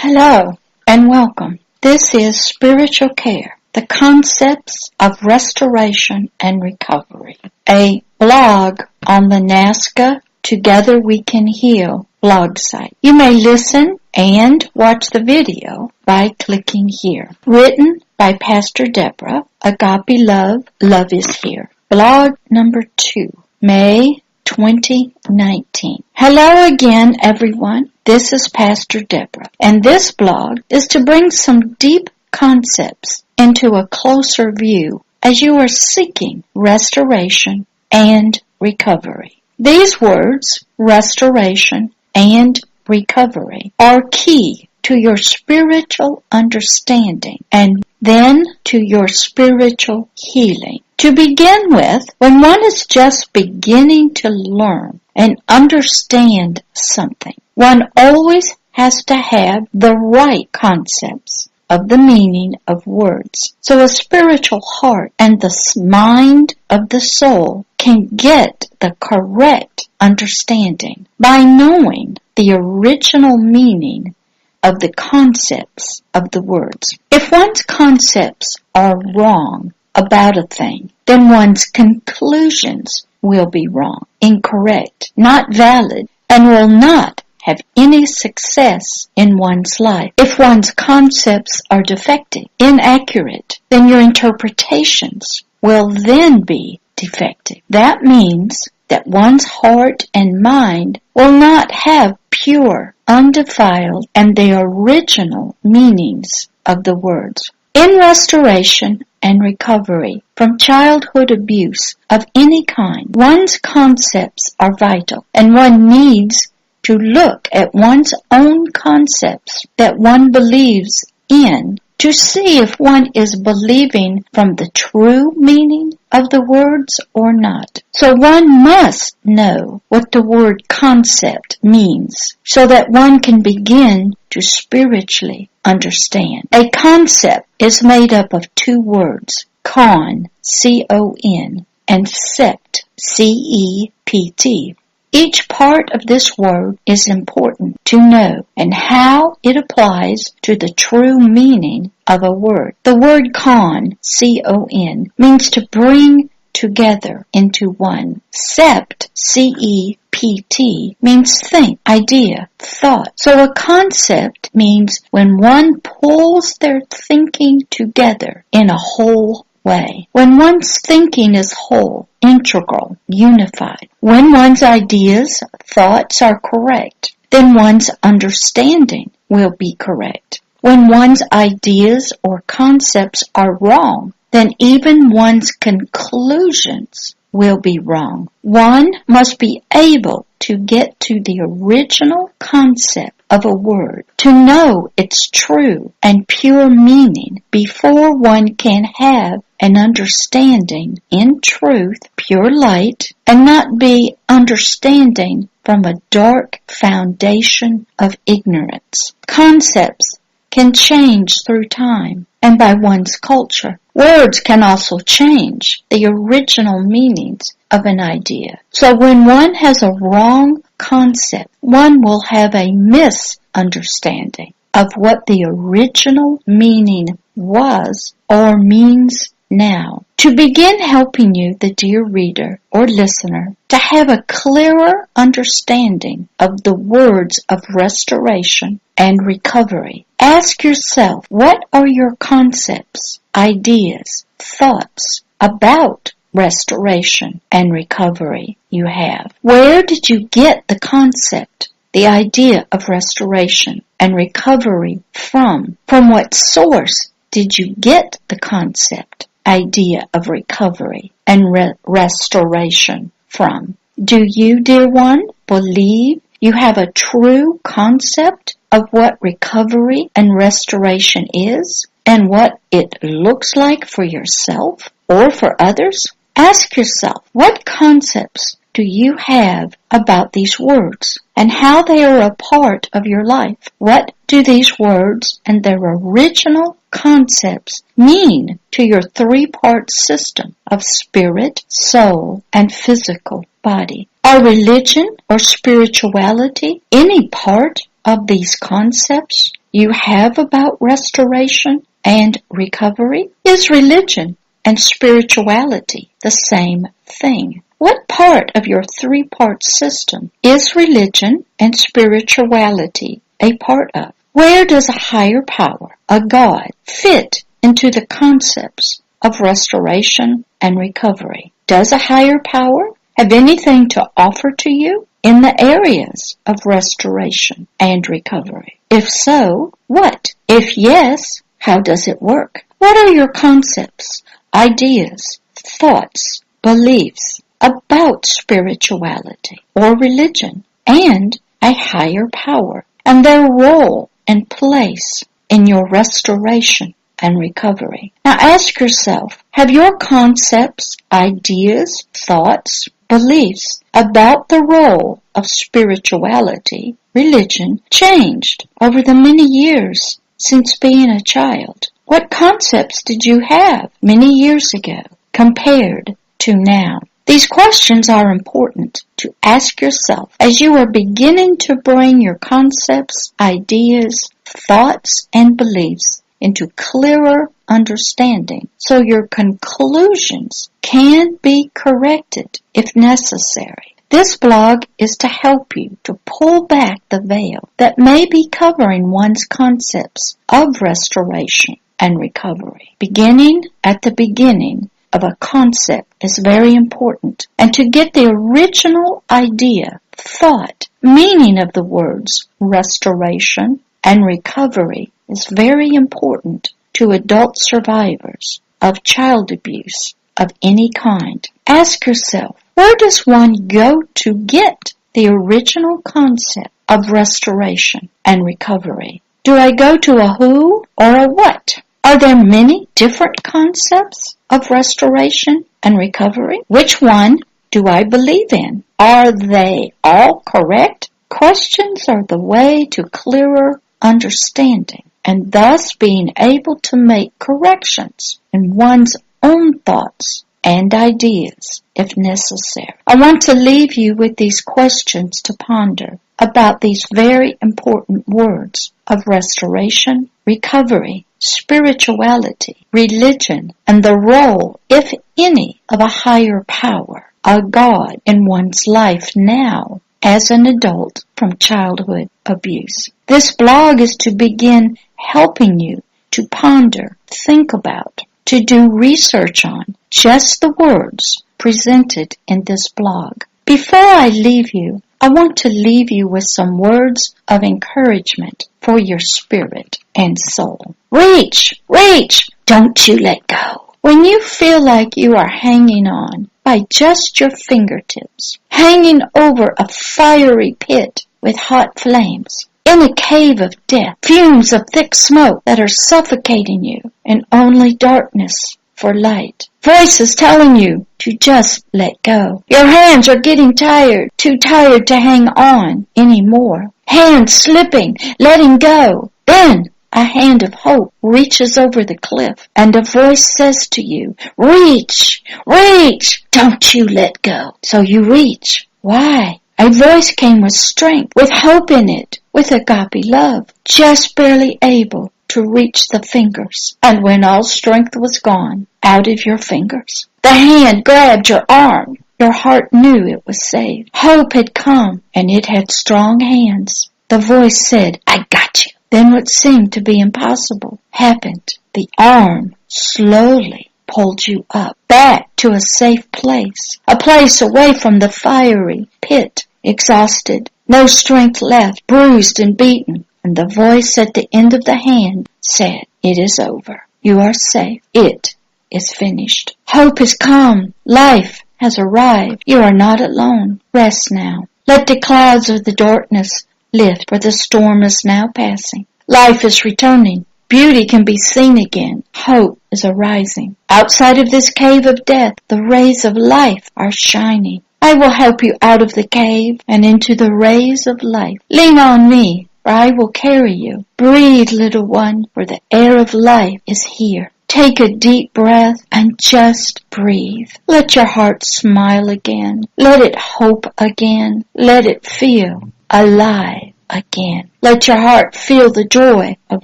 Hello and welcome. This is Spiritual Care, the concepts of restoration and recovery, a blog on the NAASCA Together We Can Heal blog site. You may listen and watch the video by clicking here. Written by Pastor Deborah, Agape Love, Love is Here. Blog number 2, May 2019. Hello again, everyone. This is Pastor Deborah, and this blog is to bring some deep concepts into a closer view as you are seeking restoration and recovery. These words, restoration and recovery, are key to your spiritual understanding and then to your spiritual healing. To begin with, when one is just beginning to learn and understand something, one always has to have the right concepts of the meaning of words. So a spiritual heart and the mind of the soul can get the correct understanding by knowing the original meaning of the concepts of the words. If one's concepts are wrong about a thing, then one's conclusions will be wrong, incorrect, not valid, and will not have any success in one's life. If one's concepts are defective, inaccurate, then your interpretations will then be defective. That means that one's heart and mind will not have pure, undefiled, and the original meanings of the words. In restoration and recovery from childhood abuse of any kind, one's concepts are vital, and one needs to look at one's own concepts that one believes in to see if one is believing from the true meaning of the words or not. So one must know what the word concept means so that one can begin to spiritually understand. A concept is made up of two words, con, C-O-N, and sept, C-E-P-T. Each part of this word is important to know and how it applies to the true meaning of a word. The word con, C-O-N, means to bring together into one. Sept, C-E-P-T, means think, idea, thought. So a concept means when one pulls their thinking together in a whole way. When one's thinking is whole, integral, unified. When one's ideas, thoughts are correct, then one's understanding will be correct. When one's ideas or concepts are wrong, then even one's conclusions will be wrong. One must be able to get to the original concept of a word, to know its true and pure meaning before one can have an understanding in truth, pure light, and not be understanding from a dark foundation of ignorance. Concepts can change through time and by one's culture. Words can also change the original meanings of an idea. So when one has a wrong concept, one will have a misunderstanding of what the original meaning was or means now. To begin helping you, the dear reader or listener, to have a clearer understanding of the words of restoration and recovery, ask yourself, what are your concepts, ideas, thoughts about restoration and recovery you have? Where did you get the concept, the idea of restoration and recovery from? From what source did you get the concept, idea of recovery and restoration from? Do you, dear one, believe you have a true concept of what recovery and restoration is and what it looks like for yourself or for others? Ask yourself, what concepts do you have about these words and how they are a part of your life? What do these words and their original concepts mean to your three-part system of spirit, soul, and physical body? Are religion or spirituality any part of these concepts you have about restoration and recovery? Is religion and spirituality the same thing? What part of your three-part system is religion and spirituality a part of? Where does a higher power, a God, fit into the concepts of restoration and recovery? Does a higher power have anything to offer to you in the areas of restoration and recovery? If so, what? If yes, how does it work? What are your concepts, ideas, thoughts, beliefs about spirituality or religion and a higher power and their role and place in your restoration and recovery? Now ask yourself, have your concepts, ideas, thoughts, beliefs about the role of spirituality, religion, changed over the many years since being a child? What concepts did you have many years ago compared to now? These questions are important to ask yourself as you are beginning to bring your concepts, ideas, thoughts, and beliefs into clearer understanding so your conclusions can be corrected if necessary. This blog is to help you to pull back the veil that may be covering one's concepts of restoration and recovery. Beginning at the beginning of a concept is very important, and to get the original idea, thought, meaning of the words restoration and recovery is very important to adult survivors of child abuse of any kind. Ask yourself, where does one go to get the original concept of restoration and recovery? Do I go to a who or a what? Are there many different concepts of restoration and recovery? Which one do I believe in? Are they all correct? Questions are the way to clearer understanding and thus being able to make corrections in one's own thoughts and ideas if necessary. I want to leave you with these questions to ponder about these very important words of restoration, recovery, spirituality, religion, and the role, if any, of a higher power, a God, in one's life now as an adult from childhood abuse. This blog is to begin helping you to ponder, think about, to do research on just the words presented in this blog. Before I leave you, I want to leave you with some words of encouragement for your spirit and soul. Reach, reach, don't you let go. When you feel like you are hanging on by just your fingertips, hanging over a fiery pit with hot flames, in a cave of death, fumes of thick smoke that are suffocating you, and only darkness for light. Voices telling you to just let go. Your hands are getting tired, too tired to hang on anymore. Hands slipping, letting go. Then a hand of hope reaches over the cliff, and a voice says to you, reach, reach, don't you let go. So you reach. Why? A voice came with strength, with hope in it, with agape love, just barely able to reach the fingers. And when all strength was gone out of your fingers, the hand grabbed your arm. Your heart knew it was saved. Hope had come, and it had strong hands. The voice said, I got you. Then what seemed to be impossible happened. The arm slowly pulled you up, back to a safe place, a place away from the fiery pit, exhausted, no strength left, bruised and beaten. And the voice at the end of the hand said, it is over. You are safe. It is finished. Hope has come. Life has arrived. You are not alone. Rest now. Let the clouds of the darkness lift, for the storm is now passing. Life is returning. Beauty can be seen again. Hope is arising. Outside of this cave of death, the rays of life are shining. I will help you out of the cave and into the rays of life. Lean on me, for I will carry you. Breathe, little one, for the air of life is here. Take a deep breath and just breathe. Let your heart smile again. Let it hope again. Let it feel alive again. Let your heart feel the joy of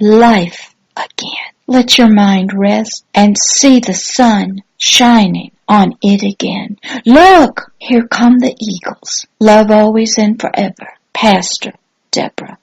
life again. Let your mind rest and see the sun shining on it again. Look, here come the eagles. Love always and forever. Pastor Deborah.